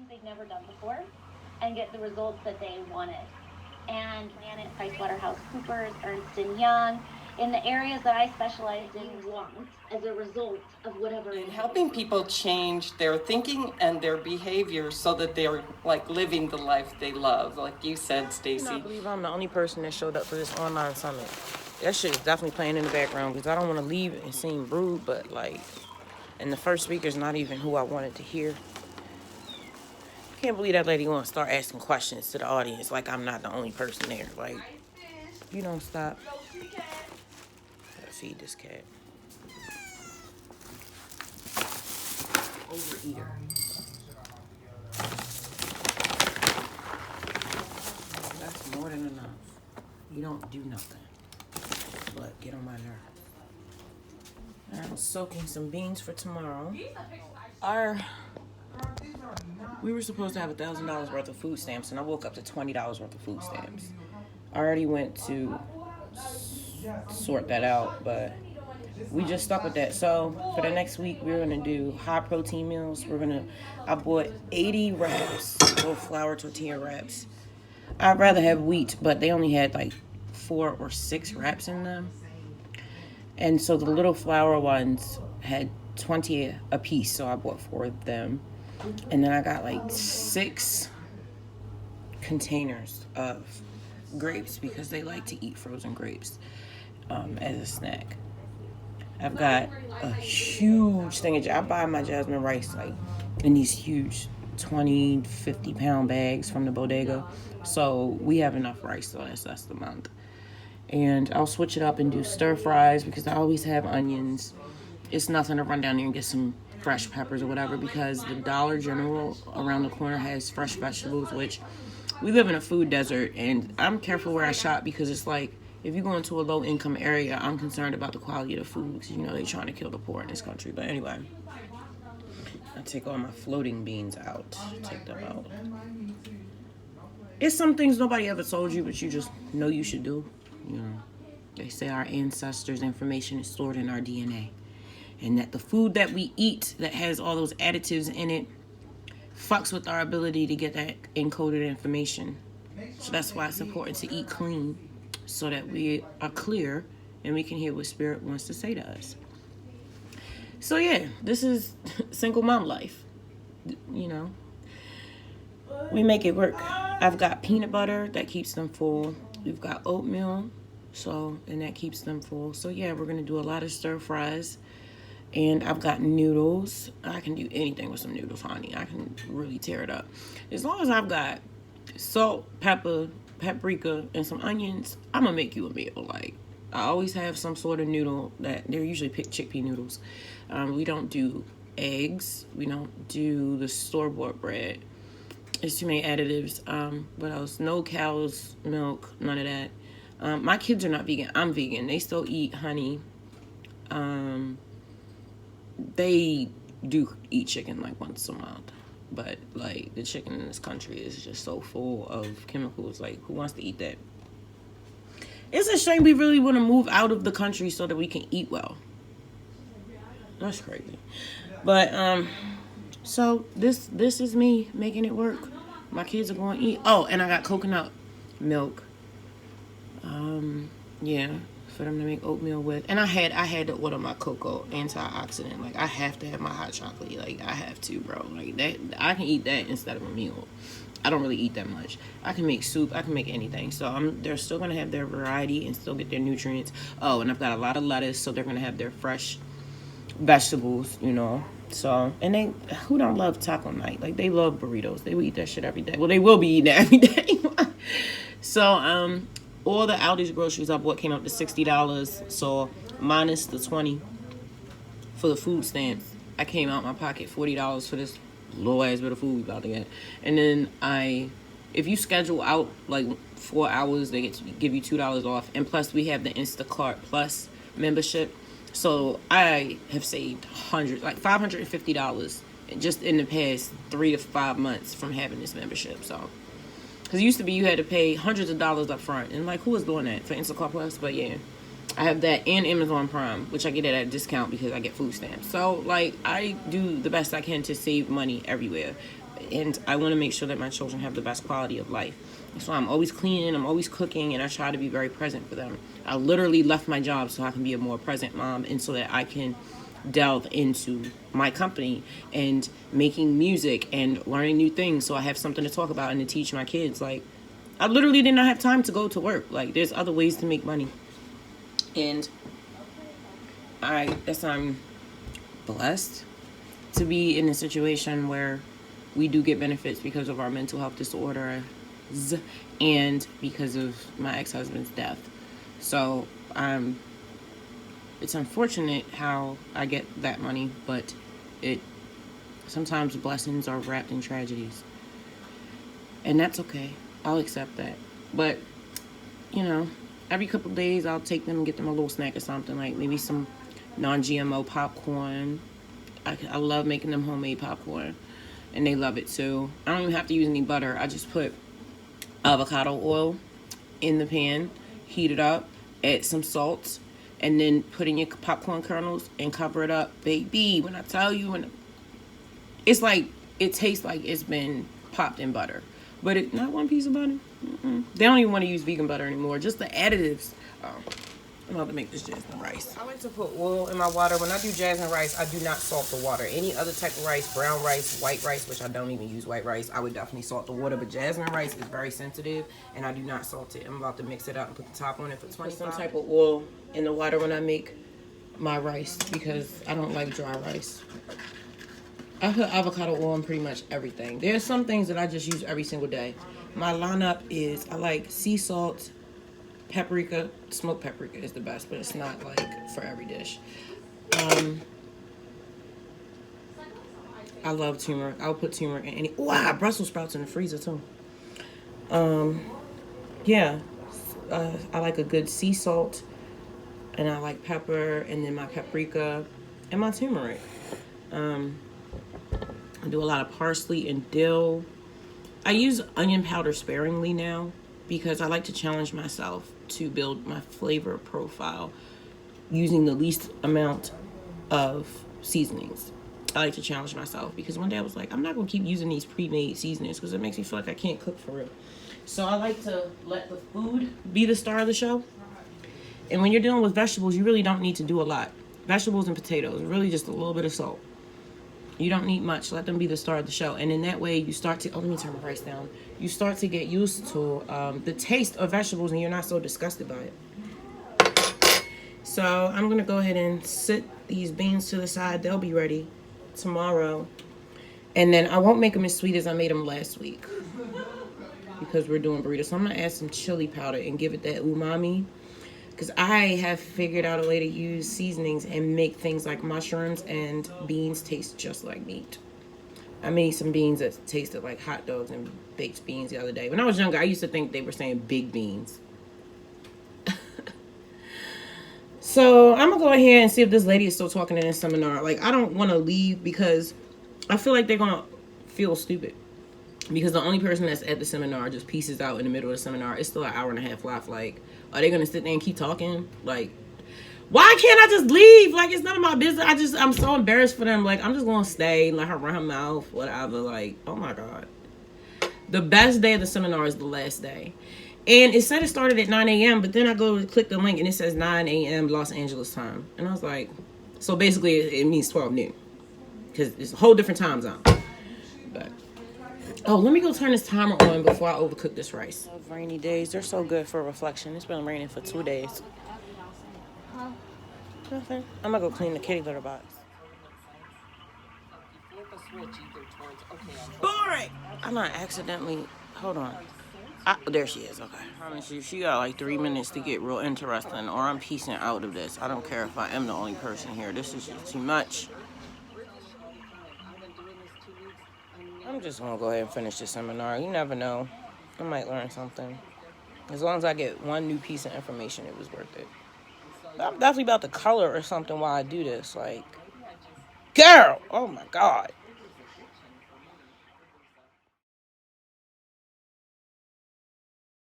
things they'd never done before and get the results that they wanted. And ran at PricewaterhouseCoopers, Ernst& Young, in the areas that I specialized in want as a result of whatever. And helping people change their thinking and their behavior so that they're like living the life they love, like you said, Stacey. I believe I'm the only person that showed up for this online summit. That shit is definitely playing in the background because I don't want to leave and seem rude, but like, and the first speaker's not even who I wanted to hear. Can't believe that lady gonna start asking questions to the audience like I'm not the only person there. Like, you don't stop. Gotta feed this cat. Overeater. That's more than enough. You don't do nothing but get on my nerve. I'm soaking some beans for tomorrow. We were supposed to have $1,000 worth of food stamps, and I woke up to $20 worth of food stamps. I already went to sort that out, but we just stuck with that. So for the next week, we're gonna do high protein meals. I bought 80 wraps, little flour tortilla wraps. I'd rather have wheat, but they only had like 4 or 6 wraps in them. And so the little flour ones had 20 a piece, so I bought 4 of them. And then I got like 6 containers of grapes because they like to eat frozen grapes as a snack. I've got a huge thing I buy my jasmine rice like in these huge 20, 50 pound bags from the bodega. So we have enough rice to last us the month. And I'll switch it up and do stir fries because I always have onions. It's nothing to run down there and get some fresh peppers or whatever because the Dollar General around the corner has fresh vegetables, which we live in a food desert, and I'm careful where I shop because it's like if you go into a low income area, I'm concerned about the quality of the food because you know they're trying to kill the poor in this country. But anyway, I take all my floating beans out. Take them out. It's some things nobody ever told you, but you just know you should do. You know, they say our ancestors' information is stored in our DNA. And that the food that we eat that has all those additives in it fucks with our ability to get that encoded information. So that's why it's important to eat clean so that we are clear and we can hear what Spirit wants to say to us. So yeah, this is single mom life. You know, we make it work. I've got peanut butter that keeps them full. We've got oatmeal, and that keeps them full. So yeah, we're gonna do a lot of stir fries. And I've got noodles. I can do anything with some noodles, honey. I can really tear it up. As long as I've got salt, pepper, paprika, and some onions, I'm going to make you a meal. Like, I always have some sort of noodle that they're usually chickpea noodles. We don't do eggs. We don't do the store-bought bread. There's too many additives. What else? No cow's milk, none of that. My kids are not vegan. I'm vegan. They still eat honey. They do eat chicken like once a month, but like the chicken in this country is just so full of chemicals. Like, who wants to eat that? It's a shame we really want to move out of the country so that we can eat well. That's crazy. But so this is me making it work. My kids are going to eat. Oh, and I got coconut milk. Yeah. For them to make oatmeal with, and I had to order my cocoa antioxidant. Like, I have to have my hot chocolate. Like, I have to, bro. Like, that I can eat that instead of a meal. I don't really eat that much. I can make soup. I can make anything. So they're still gonna have their variety and still get their nutrients. Oh, and I've got a lot of lettuce, so they're gonna have their fresh vegetables. You know. So, and who don't love taco night? Like, they love burritos. They will eat that shit every day. Well, they will be eating that every day. So all the Aldi's groceries I bought came up to $60. So minus the $20 for the food stamps, I came out my pocket $40 for this little ass bit of food we about to get. And then if you schedule out like 4 hours, they give you $2 off. And plus we have the Instacart Plus membership. So I have saved $550 just in the past 3 to 5 months from having this membership. So. Because it used to be you had to pay hundreds of dollars up front. And, like, who was doing that for Instacart Plus? But, yeah. I have that and Amazon Prime, which I get at a discount because I get food stamps. So, like, I do the best I can to save money everywhere. and I want to make sure that my children have the best quality of life. So I'm always cleaning, I'm always cooking, and I try to be very present for them. I literally left my job so I can be a more present mom, and so that I can delve into my company and making music and learning new things, so I have something to talk about and to teach my kids. Like, I literally did not have time to go to work. Like, there's other ways to make money, and I'm blessed to be in a situation where we do get benefits because of our mental health disorders and because of my ex-husband's death. So it's unfortunate how I get that money, but sometimes blessings are wrapped in tragedies, and that's okay. I'll accept that. But every couple of days I'll take them and get them a little snack or something, like maybe some non-GMO popcorn. I love making them homemade popcorn, and they love it too. I don't even have to use any butter. I just put avocado oil in the pan, heat it up, add some salt, and then put in your popcorn kernels and cover it up. Baby, when I tell you, it's like, it tastes like it's been popped in butter. But it not one piece of butter. They don't even want to use vegan butter anymore. Just the additives. I'm about to make this jasmine rice. I like to put oil in my water. When I do jasmine rice, I do not salt the water. Any other type of rice, brown rice, white rice, which I don't even use white rice, I would definitely salt the water. But jasmine rice is very sensitive, and I do not salt it. I'm about to mix it up and put the top on it for 25. Some type of oil in the water when I make my rice, because I don't like dry rice. I put avocado oil in pretty much everything. There's some things that I just use every single day. My lineup is, I like sea salt, paprika. Smoked paprika is the best, but it's not like for every dish. I love turmeric. I'll put turmeric in any. Oh, I have Brussels sprouts in the freezer too. Yeah. I like a good sea salt, and I like pepper, and then my paprika, and my turmeric. I do a lot of parsley and dill. I use onion powder sparingly now because I like to challenge myself to build my flavor profile using the least amount of seasonings. I like to challenge myself because one day I was like, I'm not going to keep using these pre-made seasonings because it makes me feel like I can't cook for real. So I like to let the food be the star of the show. And when you're dealing with vegetables, you really don't need to do a lot. Vegetables and potatoes, really just a little bit of salt. You don't need much. Let them be the star of the show. And in that way, you start to... Oh, let me turn my rice down. You start to get used to the taste of vegetables, and you're not so disgusted by it. So I'm going to go ahead and sit these beans to the side. They'll be ready tomorrow. And then I won't make them as sweet as I made them last week because we're doing burritos. So I'm going to add some chili powder and give it that umami. Because I have figured out a way to use seasonings and make things like mushrooms and beans taste just like meat. I made some beans that tasted like hot dogs and baked beans the other day. When I was younger, I used to think they were saying big beans. So I'm going to go ahead and see if this lady is still talking in this seminar. Like, I don't want to leave because I feel like they're going to feel stupid. Because the only person that's at the seminar just pieces out in the middle of the seminar. It's still an hour and a half left. Like, are they going to sit there and keep talking? Like, why can't I just leave? Like, it's none of my business. I'm so embarrassed for them. Like, I'm just going to stay, let her run her mouth, whatever. Like, oh my God. The best day of the seminar is the last day. And it said it started at 9 a.m., but then I go to click the link and it says 9 a.m. Los Angeles time. And I was like, so basically it means 12 noon. Because it's a whole different time zone. But, oh, let me go turn this timer on before I overcook this rice. Rainy days, they're so good for reflection. It's been raining for 2 days. Nothing. I'm going to go clean the kitty litter box. Boring! I'm not accidentally... Hold on. There she is, okay. I promise you, she got like 3 minutes to get real interesting, or I'm piecing out of this. I don't care if I am the only person here. This is just too much. I'm just gonna go ahead and finish this seminar. You never know. I might learn something. As long as I get one new piece of information, it was worth it. But I'm definitely about to color or something while I do this. Like, girl! Oh my God.